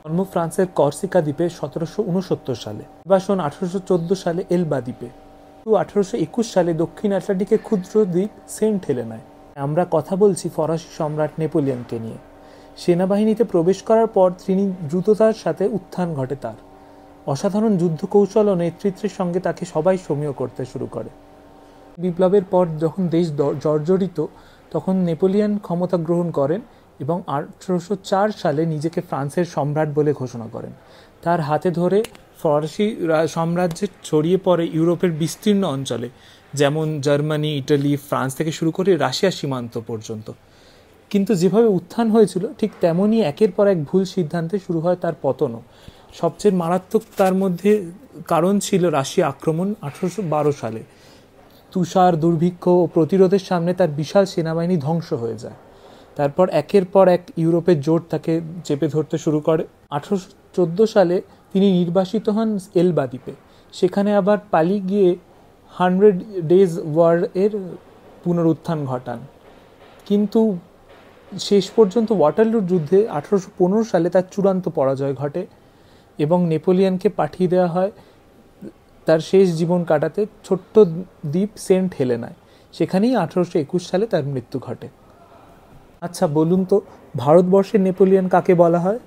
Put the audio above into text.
জন্ম ফ্রান্সের কর্সিকা দ্বীপে 1769 সালে, নির্বাসন 1814 সালে এলবা দ্বীপে, 1821 সালে দক্ষিণ আটলান্টিকের ক্ষুদ্র দ্বীপ সেন্ট হেলেনায়। আমরা কথা বলছি ফরাসি সম্রাট নেপোলিয়নকে নিয়ে। সেনাবাহিনীতে প্রবেশ করার পর তিনি দ্রুততার সাথে উত্থান ঘটে তার। অসাধারণ যুদ্ধ কৌশল ও নেতৃত্বের সঙ্গে তাকে সবাই সমীহ করতে শুরু করে। বিপ্লবের পর যখন দেশ জর্জরিত, তখন নেপোলিয়ন ক্ষমতা গ্রহণ করেন এবং 1804 সালে নিজেকে ফ্রান্সের সম্রাট বলে ঘোষণা করেন। তার হাতে ধরে ফরাসি সাম্রাজ্যে ছড়িয়ে পড়ে ইউরোপের বিস্তীর্ণ অঞ্চলে, যেমন জার্মানি, ইটালি, ফ্রান্স থেকে শুরু করে রাশিয়ার সীমান্ত পর্যন্ত। কিন্তু যেভাবে উত্থান হয়েছিল, ঠিক তেমনই একের পর এক ভুল সিদ্ধান্তে শুরু হয় তার পতনও। সবচেয়ে মারাত্মক তার মধ্যে কারণ ছিল রাশিয়া আক্রমণ 1812 সালে। তুষার, দুর্ভিক্ষ ও প্রতিরোধের সামনে তার বিশাল সেনাবাহিনী ধ্বংস হয়ে যায়। তারপর একের পর এক ইউরোপের জোট তাকে চেপে ধরতে শুরু করে। 1814 সালে তিনি নির্বাসিত হন এলবা দ্বীপে। সেখানে আবার পালিয়ে গিয়ে 100 ডেজ ওয়ার এর পুনরুত্থান ঘটান। কিন্তু শেষ পর্যন্ত ওয়াটারলুর যুদ্ধে 1815 সালে তার চূড়ান্ত পরাজয় ঘটে এবং নেপোলিয়নকে পাঠিয়ে দেওয়া হয় তার শেষ জীবন কাটাতে ছোট্ট দ্বীপ সেন্ট হেলেনায়। সেখানেই 1821 সালে তার মৃত্যু ঘটে। আচ্ছা বলুন তো, ভারতবর্ষের নেপোলিয়ন কাকে বলা হয়?